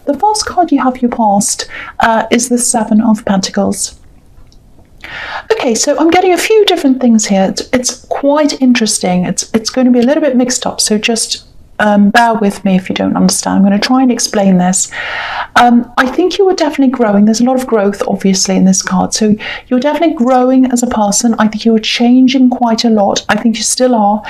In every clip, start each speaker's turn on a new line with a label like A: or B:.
A: the first card you have for your past is the Seven of Pentacles. Okay, so I'm getting a few different things here. It's quite interesting. It's going to be a little bit mixed up, so just bear with me if you don't understand. I'm going to try and explain this. I think you are definitely growing. There's a lot of growth, obviously, in this card. So you're definitely growing as a person. I think you are changing quite a lot. I think you still are.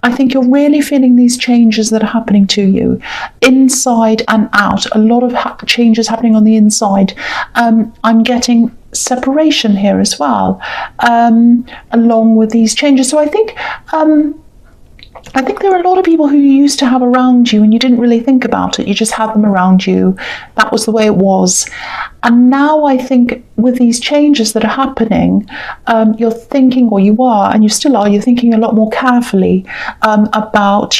A: I think you're really feeling these changes that are happening to you, inside and out. A lot of changes happening on the inside. I'm getting separation here as well, along with these changes. So I think there are a lot of people who you used to have around you and you didn't really think about it. You just had them around you. That was the way it was. And now I think with these changes that are happening, you're thinking, or you are, and you still are, you're thinking a lot more carefully about,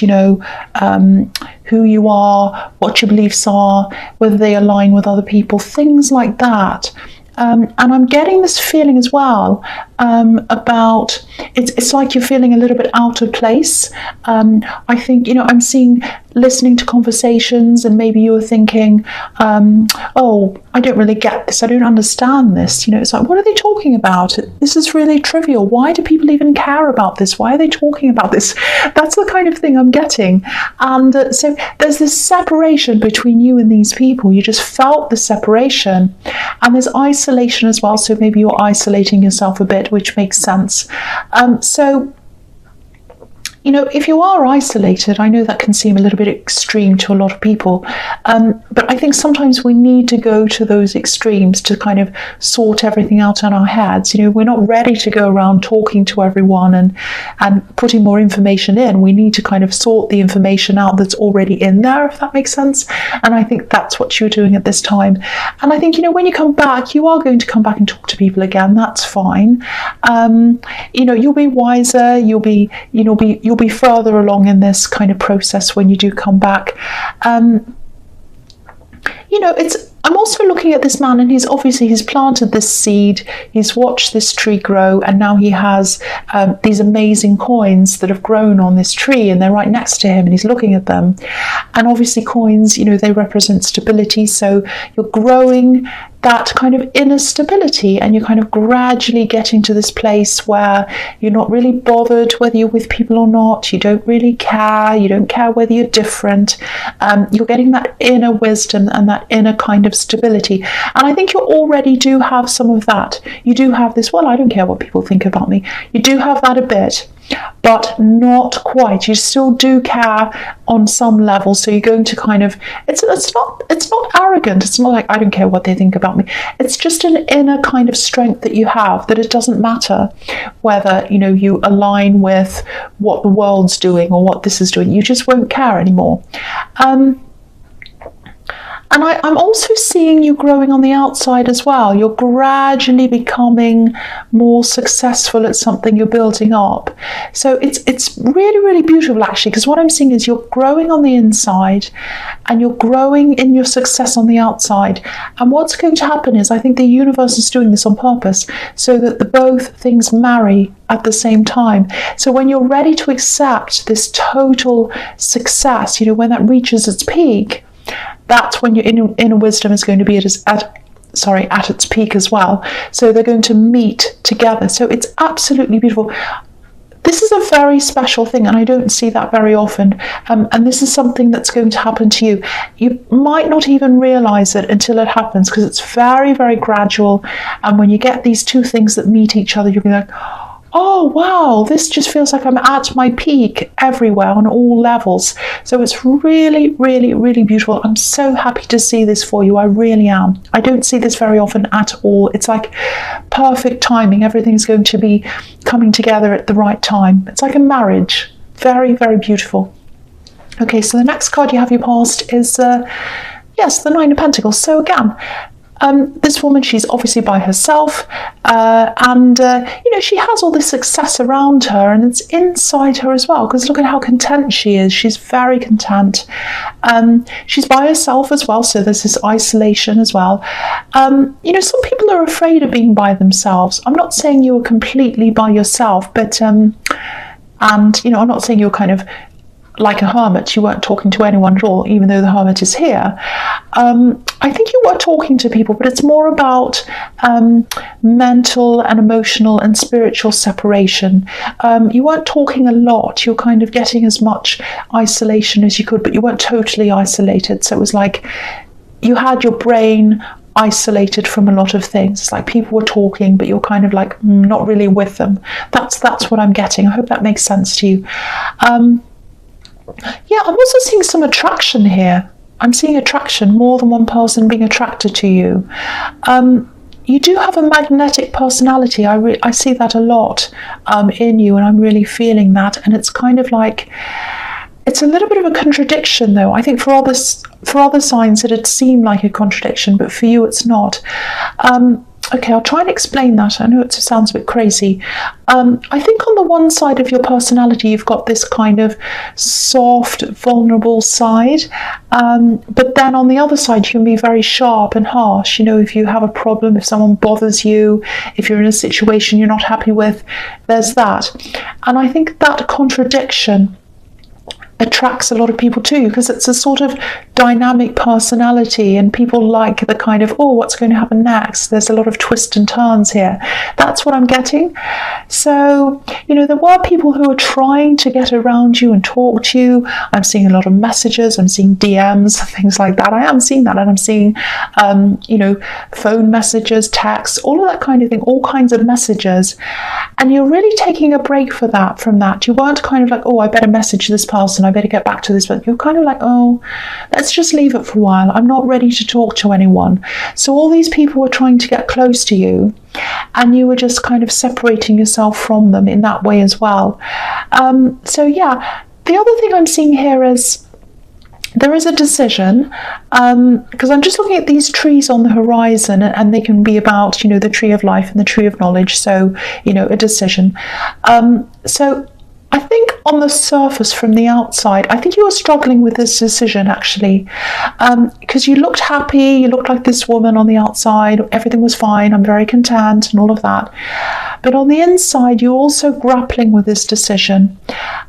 A: who you are, what your beliefs are, whether they align with other people, things like that. And I'm getting this feeling as well about it's like you're feeling a little bit out of place. I think, I'm listening to conversations, and maybe you were thinking, oh, I don't really get this. I don't understand this. It's like, what are they talking about? This is really trivial. Why do people even care about this? Why are they talking about this? That's the kind of thing I'm getting. And so there's this separation between you and these people. You just felt the separation, and there's isolation as well. So maybe you're isolating yourself a bit, which makes sense. If you are isolated, I know that can seem a little bit extreme to a lot of people, but I think sometimes we need to go to those extremes to kind of sort everything out in our heads. We're not ready to go around talking to everyone and putting more information in. We need to kind of sort the information out that's already in there, if that makes sense. And I think that's what you're doing at this time. And I think, when you come back, you are going to come back and talk to people again. That's fine. You'll be wiser. You'll be further along in this kind of process when you do come back. I'm also looking at this man, and he's planted this seed, he's watched this tree grow, and now he has these amazing coins that have grown on this tree, and they're right next to him, and he's looking at them. And obviously coins, they represent stability, so you're growing that kind of inner stability, and you're kind of gradually getting to this place where you're not really bothered whether you're with people or not. You don't really care. You don't care whether you're different. You're getting that inner wisdom and that inner kind of stability. And I think you already do have some of that. You do have this, well, I don't care what people think about me. You do have that a bit, but not quite. You still do care on some level. So you're going to kind of, it's not arrogant. It's not like, I don't care what they think about me. It's just an inner kind of strength that you have, that it doesn't matter whether, you align with what the world's doing or what this is doing. You just won't care anymore. And I'm also seeing you growing on the outside as well. You're gradually becoming more successful at something you're building up. So it's really, really beautiful, actually, because what I'm seeing is you're growing on the inside and you're growing in your success on the outside. And what's going to happen is, I think the universe is doing this on purpose so that the both things marry at the same time. So when you're ready to accept this total success, when that reaches its peak, that's when your inner wisdom is going to be at its peak as well. So they're going to meet together. So it's absolutely beautiful. This is a very special thing, and I don't see that very often. And this is something that's going to happen to you. You might not even realize it until it happens, because it's very, very gradual. And when you get these two things that meet each other, you'll be like, oh wow, this just feels like I'm at my peak everywhere on all levels. So it's really, really, really beautiful. I'm so happy to see this for you. I really am. I don't see this very often at all. It's like perfect timing. Everything's going to be coming together at the right time. It's like a marriage. Very, very beautiful. Okay, so the next card you have your past is, yes, the Nine of Pentacles. So again, this woman, she's obviously by herself, and she has all this success around her, and it's inside her as well, because look at how content she is. She's very content. She's by herself as well, so there's this isolation as well. Some people are afraid of being by themselves. I'm not saying you're completely by yourself, but I'm not saying you're kind of like a hermit. You weren't talking to anyone at all, even though the hermit is here. I think you were talking to people, but it's more about mental and emotional and spiritual separation. You weren't talking a lot. You're kind of getting as much isolation as you could, but you weren't totally isolated. So it was like you had your brain isolated from a lot of things. It's like people were talking, but you're kind of like not really with them. That's what I'm getting. I hope that makes sense to you. Yeah, I'm also seeing some attraction here. I'm seeing attraction, more than one person being attracted to you. You do have a magnetic personality. I see that a lot in you, and I'm really feeling that. And it's kind of like, it's a little bit of a contradiction, though. I think for other signs it'd seem like a contradiction, but for you it's not. Okay, I'll try and explain that. I know it sounds a bit crazy. I think on the one side of your personality, you've got this kind of soft, vulnerable side. But then on the other side, you can be very sharp and harsh. You know, if you have a problem, if someone bothers you, if you're in a situation you're not happy with, there's that. And I think that contradiction attracts a lot of people too, because it's a sort of dynamic personality, and people like the kind of, oh, what's going to happen next? There's a lot of twists and turns here. That's what I'm getting. So, you know, there were people who were trying to get around you and talk to you. I'm seeing a lot of messages. I'm seeing DMs, things like that. I am seeing that, and I'm seeing, you know, phone messages, texts, all of that kind of thing, all kinds of messages. And you're really taking a break from that. You weren't kind of like, oh, I better message this person, I better get back to this, but you're kind of like, oh, let's just leave it for a while. I'm not ready to talk to anyone. So all these people were trying to get close to you, and you were just kind of separating yourself from them in that way as well. So yeah, the other thing I'm seeing here is there is a decision, because I'm just looking at these trees on the horizon, and they can be about, you know, the tree of life and the tree of knowledge. So, you know, a decision. So I think on the surface, from the outside, I think you were struggling with this decision, actually, because you looked happy, you looked like this woman on the outside, everything was fine, I'm very content and all of that. But on the inside, you're also grappling with this decision.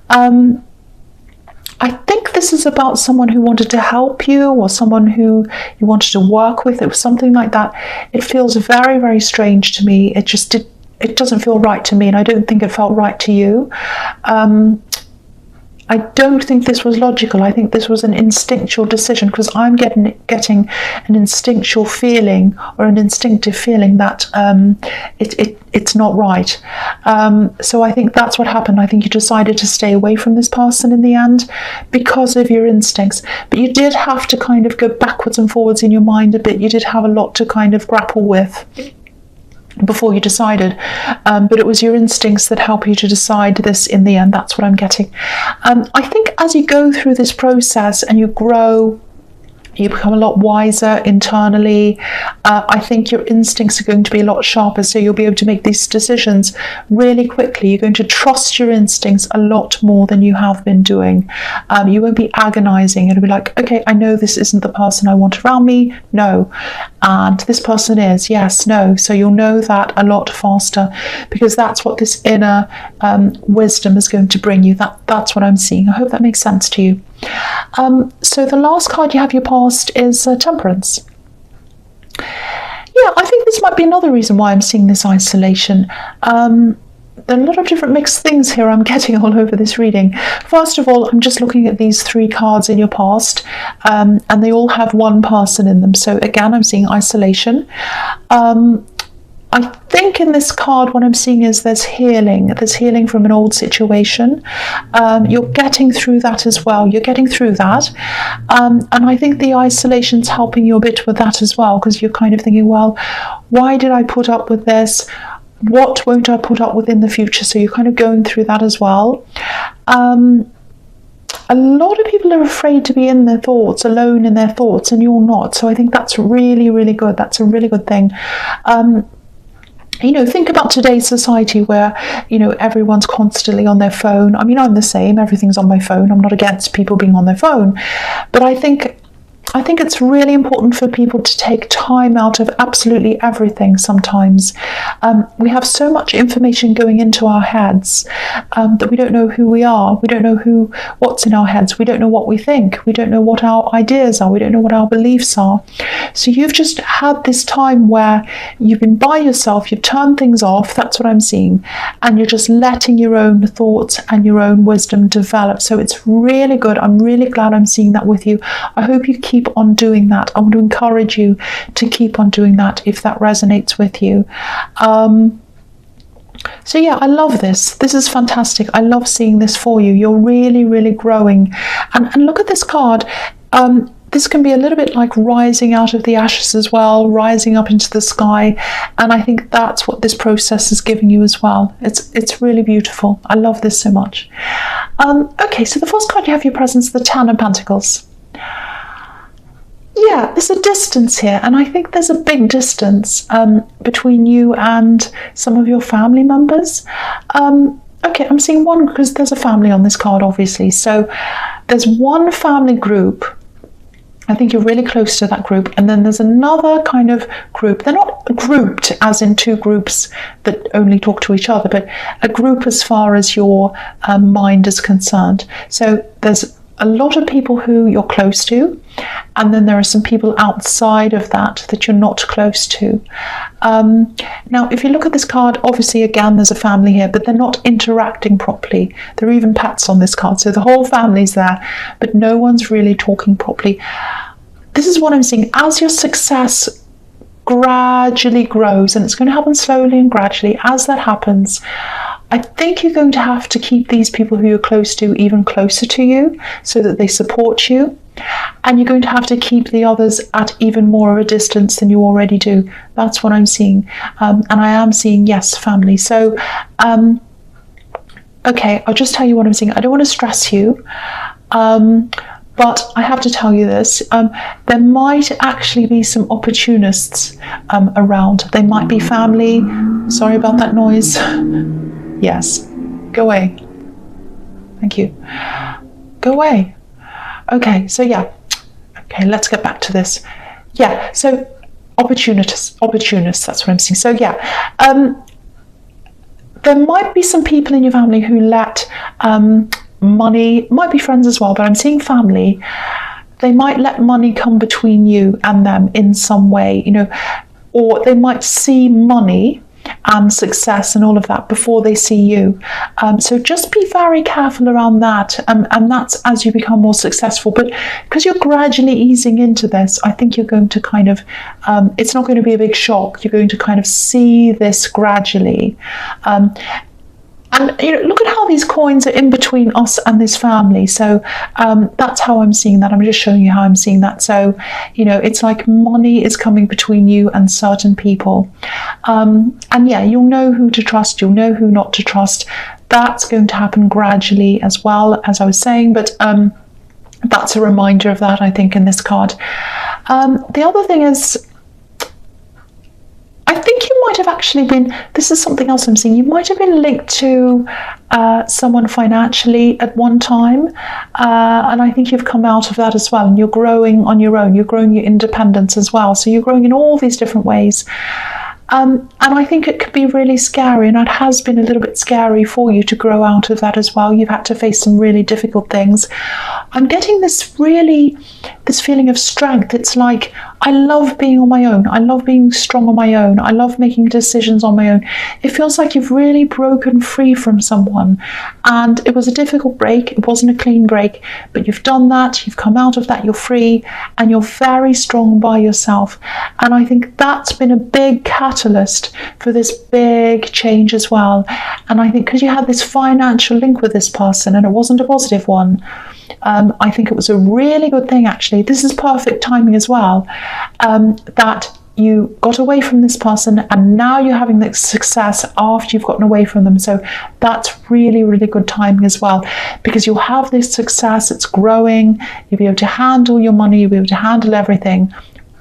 A: I think this is about someone who wanted to help you, or someone who you wanted to work with. It was something like that. It feels very, very strange to me. It doesn't feel right to me, and I don't think it felt right to you. I don't think this was logical. I think this was an instinctual decision, because I'm getting an instinctual feeling, or an instinctive feeling that it's not right. So I think that's what happened. I think you decided to stay away from this person in the end because of your instincts. But you did have to kind of go backwards and forwards in your mind a bit. You did have a lot to kind of grapple with before you decided, but it was your instincts that help you to decide this in the end. That's what I'm getting. I think as you go through this process and you grow, you become a lot wiser internally. I think your instincts are going to be a lot sharper, so you'll be able to make these decisions really quickly. You're going to trust your instincts a lot more than you have been doing. You won't be agonizing. It'll be like, okay, I know this isn't the person I want around me. No. And this person is. Yes, no. So you'll know that a lot faster, because that's what this inner wisdom is going to bring you. That's what I'm seeing. I hope that makes sense to you. So the last card you have your past is Temperance. Yeah, I think this might be another reason why I'm seeing this isolation. There are a lot of different mixed things here I'm getting all over this reading. First of all, I'm just looking at these 3 cards in your past, and they all have one person in them. So again, I'm seeing isolation. I think in this card, what I'm seeing is there's healing. There's healing from an old situation. You're getting through that as well. You're getting through that. And I think the isolation's helping you a bit with that as well, because you're kind of thinking, well, why did I put up with this? What won't I put up with in the future? So you're kind of going through that as well. A lot of people are afraid to be in their thoughts, alone in their thoughts, and you're not. So I think that's really, really good. That's a really good thing. You know, think about today's society where, you know, everyone's constantly on their phone. I mean, I'm the same. Everything's on my phone. I'm not against people being on their phone. But I think I think it's really important for people to take time out of absolutely everything sometimes. We have so much information going into our heads that we don't know who we are. We don't know what's in our heads. We don't know what we think. We don't know what our ideas are. We don't know what our beliefs are. So you've just had this time where you've been by yourself, you've turned things off, that's what I'm seeing, and you're just letting your own thoughts and your own wisdom develop. So it's really good. I'm really glad I'm seeing that with you. I hope you keep on doing that. I want to encourage you to keep on doing that if that resonates with you. So yeah, I love this. This is fantastic. I love seeing this for you. You're really, really growing. And look at this card. This can be a little bit like rising out of the ashes as well, rising up into the sky. And I think that's what this process is giving you as well. It's really beautiful. I love this so much. Okay, so the first card you have your presence, the Ten of Pentacles. Yeah, there's a distance here, and I think there's a big distance between you and some of your family members. Okay, I'm seeing one because there's a family on this card, obviously. So there's one family group. I think you're really close to that group. And then there's another kind of group. They're not grouped as in two groups that only talk to each other, but a group as far as your mind is concerned. So there's a lot of people who you're close to, and then there are some people outside of that you're not close to. Now, if you look at this card, obviously, again, there's a family here, but they're not interacting properly. There are even pets on this card, so the whole family's there, but no one's really talking properly. This is what I'm seeing. As your success gradually grows, and it's going to happen slowly and gradually, as that happens, I think you're going to have to keep these people who you're close to even closer to you so that they support you. And you're going to have to keep the others at even more of a distance than you already do. That's what I'm seeing. And I am seeing, yes, family. So, okay, I'll just tell you what I'm seeing. I don't want to stress you. But I have to tell you this, there might actually be some opportunists around. They might be family. Sorry about that noise. Yes, go away. Thank you. Go away. Okay, so yeah. Okay, let's get back to this. Yeah, so opportunists, that's what I'm seeing. So yeah, there might be some people in your family who let money, might be friends as well, but I'm seeing family. They might let money come between you and them in some way, you know, or they might see money and success and all of that before they see you. So just be very careful around that, and that's as you become more successful. But because you're gradually easing into this, I think you're going to kind of, it's not going to be a big shock. You're going to kind of see this gradually. And you know, look at how these coins are in between us and this family. So that's how I'm seeing that. I'm just showing you how I'm seeing that. So, you know, it's like money is coming between you and certain people. And yeah, you'll know who to trust. You'll know who not to trust. That's going to happen gradually as well, as I was saying. But that's a reminder of that, I think, in this card. The other thing is, I think you might have actually been, this is something else I'm seeing, you might have been linked to someone financially at one time, and I think you've come out of that as well, and you're growing on your own, you're growing your independence as well, so you're growing in all these different ways. And I think it could be really scary, and it has been a little bit scary for you to grow out of that as well. You've had to face some really difficult things. I'm getting this feeling of strength. It's like, I love being on my own. I love being strong on my own. I love making decisions on my own. It feels like you've really broken free from someone. And it was a difficult break. It wasn't a clean break, but you've done that. You've come out of that. You're free, and you're very strong by yourself. And I think that's been a big catalyst for this big change as well. And I think because you had this financial link with this person, and it wasn't a positive one, I think it was a really good thing, actually. This is perfect timing as well, that you got away from this person, and now you're having the success after you've gotten away from them. So that's really, really good timing as well, because you'll have this success, it's growing, you'll be able to handle your money, you'll be able to handle everything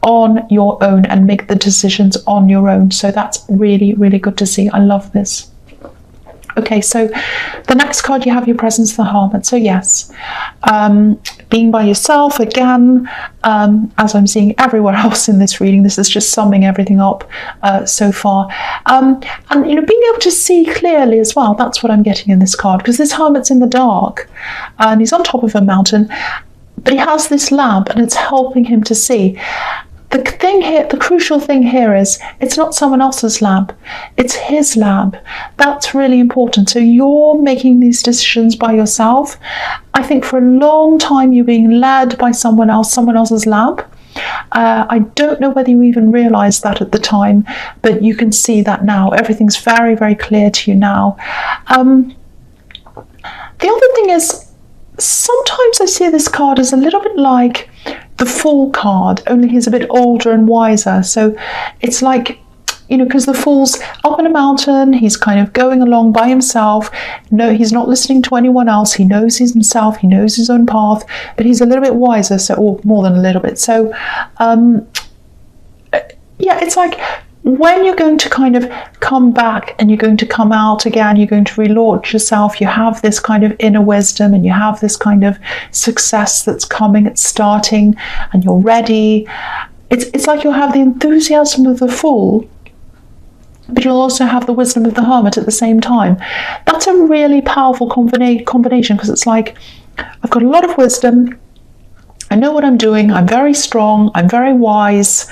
A: on your own and make the decisions on your own. So that's really, really good to see. I love this. Okay, so the next card you have your presence, the Hermit. So yes, being by yourself again, as I'm seeing everywhere else in this reading, this is just summing everything up so far. And you know, being able to see clearly as well, that's what I'm getting in this card, because this Hermit's in the dark and he's on top of a mountain, but he has this lamp and it's helping him to see. The thing here, the crucial thing here is it's not someone else's lamp, it's his lamp. That's really important. So you're making these decisions by yourself. I think for a long time you're being led by someone else's lamp. I don't know whether you even realized that at the time, but you can see that now. Everything's very, very clear to you now. The other thing is, sometimes I see this card as a little bit like the Fool card, only he's a bit older and wiser. So it's like, you know, because the Fool's up in a mountain, he's kind of going along by himself. No, he's not listening to anyone else. He knows he's himself. He knows his own path, but he's a little bit wiser. So, or more than a little bit. So, yeah, it's like when you're going to kind of come back and you're going to come out again, you're going to relaunch yourself, you have this kind of inner wisdom and you have this kind of success that's coming, it's starting, and you're ready. It's like you'll have the enthusiasm of the Fool, but you'll also have the wisdom of the Hermit at the same time. That's a really powerful combination, because it's like, I've got a lot of wisdom, I know what I'm doing, I'm very strong, I'm very wise,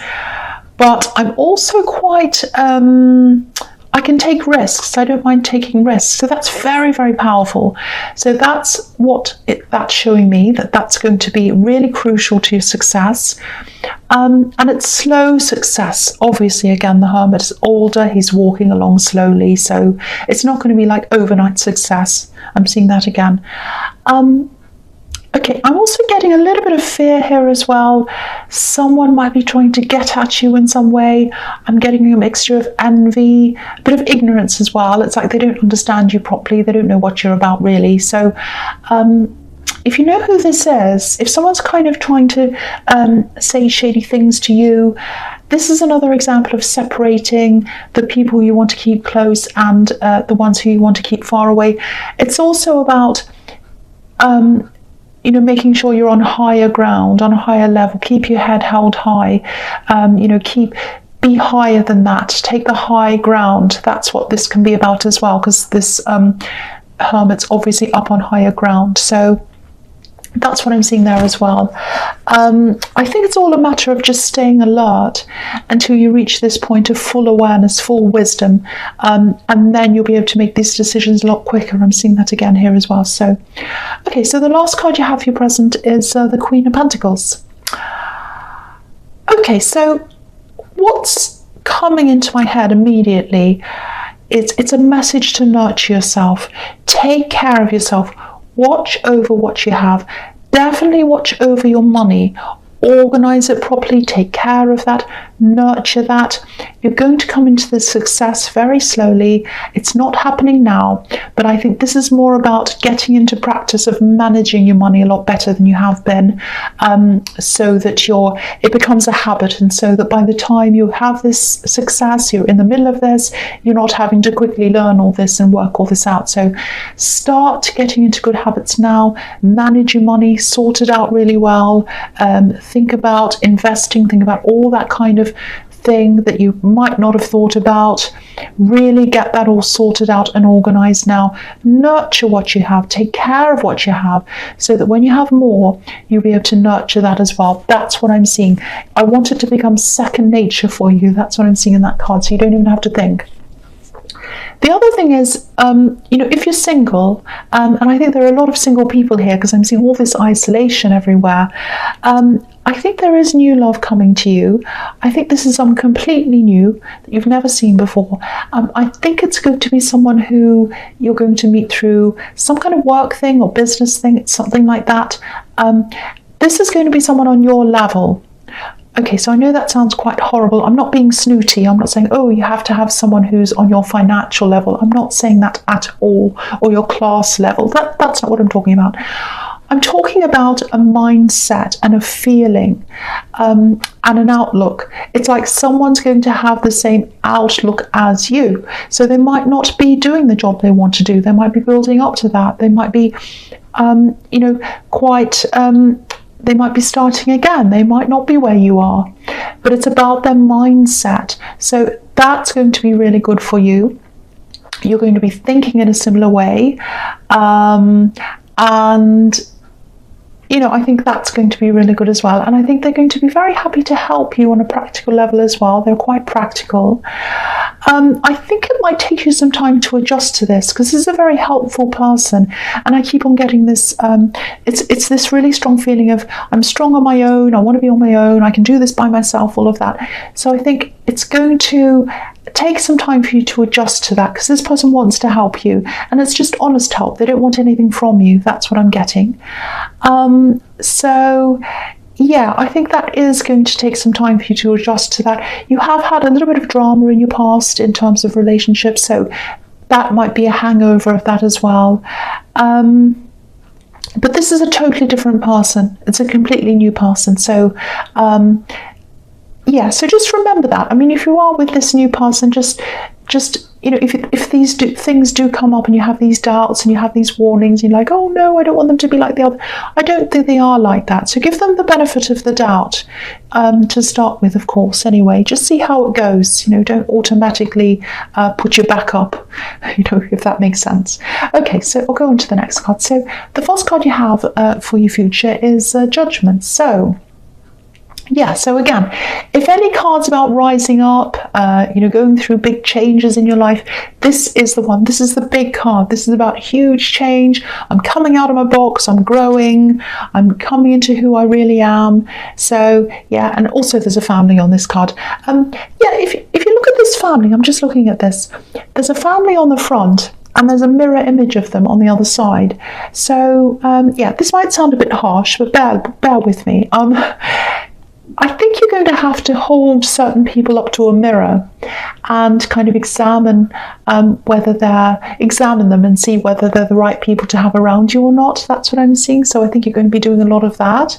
A: but I'm also quite, I can take risks. I don't mind taking risks. So that's very, very powerful. So that's what that's showing me, that's going to be really crucial to your success. And it's slow success. Obviously, again, the Hermit is older. He's walking along slowly. So it's not going to be like overnight success. I'm seeing that again. Okay, I'm also getting a little bit of fear here as well. Someone might be trying to get at you in some way. I'm getting a mixture of envy, a bit of ignorance as well. It's like they don't understand you properly. They don't know what you're about really. So if you know who this is, if someone's kind of trying to say shady things to you, this is another example of separating the people you want to keep close and the ones who you want to keep far away. It's also about you know, making sure you're on higher ground, on a higher level. Keep your head held high. You know, be higher than that. Take the high ground. That's what this can be about as well, because this Hermit's obviously up on higher ground. So that's what I'm seeing there as well. I think it's all a matter of just staying alert until you reach this point of full awareness, full wisdom, and then you'll be able to make these decisions a lot quicker. I'm seeing that again here as well. So, okay, so the last card you have for your present is the Queen of Pentacles. Okay, so what's coming into my head immediately, it's a message to nurture yourself. Take care of yourself. Watch over what you have. Definitely watch over your money. Organize it properly. Take care of that. Nurture that. You're going to come into this success very slowly. It's not happening now, but I think this is more about getting into practice of managing your money a lot better than you have been, so that it becomes a habit, and so that by the time you have this success, you're in the middle of this, you're not having to quickly learn all this and work all this out. So start getting into good habits now. Manage your money, sort it out really well. Think about investing, think about all that kind of thing that you might not have thought about. Really get that all sorted out and organized now. Nurture what you have, take care of what you have, so that when you have more, you'll be able to nurture that as well. That's what I'm seeing. I want it to become second nature for you. That's what I'm seeing in that card, so you don't even have to think. The other thing is, you know, if you're single, and I think there are a lot of single people here because I'm seeing all this isolation everywhere, I think there is new love coming to you. I think this is something completely new that you've never seen before. I think it's going to be someone who you're going to meet through some kind of work thing or business thing. It's something like that. This is going to be someone on your level. Okay, so I know that sounds quite horrible. I'm not being snooty. I'm not saying, oh, you have to have someone who's on your financial level. I'm not saying that at all, or your class level. That's not what I'm talking about. I'm talking about a mindset and a feeling and an outlook. It's like someone's going to have the same outlook as you. So they might not be doing the job they want to do. They might be building up to that. They might be, they might be starting again. They might not be where you are. But it's about their mindset. So that's going to be really good for you. You're going to be thinking in a similar way. And I think that's going to be really good as well. And I think they're going to be very happy to help you on a practical level as well. They're quite practical. I think it might take you some time to adjust to this, because this is a very helpful person. And I keep on getting this, it's this really strong feeling of, I'm strong on my own, I want to be on my own, I can do this by myself, all of that. So I think it's going to take some time for you to adjust to that, because this person wants to help you, and it's just honest help. They don't want anything from you. That's what I'm getting. So yeah, I think that is going to take some time for you to adjust to that. You have had a little bit of drama in your past in terms of relationships, so that might be a hangover of that as well. But this is a totally different person. It's a completely new person. So yeah, so just remember that. I mean, if you are with this new person, just if these things do come up and you have these doubts and you have these warnings, you're like, oh no, I don't want them to be like the other. I don't think they are like that. So give them the benefit of the doubt to start with, of course, anyway. Just see how it goes. Don't automatically put your back up, if that makes sense. Okay, so I'll go on to the next card. So the first card you have for your future is Judgment. So yeah, so again, if any cards about rising up, going through big changes in your life, this is the one. This is the big card. This is about huge change. I'm coming out of my box. I'm growing. I'm coming into who I really am. So yeah, and also there's a family on this card. If you look at this family, I'm just looking at this. There's a family on the front, and there's a mirror image of them on the other side. So yeah, this might sound a bit harsh, but bear with me. I think you're going to have to hold certain people up to a mirror and kind of examine them and see whether they're the right people to have around you or not. That's what I'm seeing. So I think you're going to be doing a lot of that.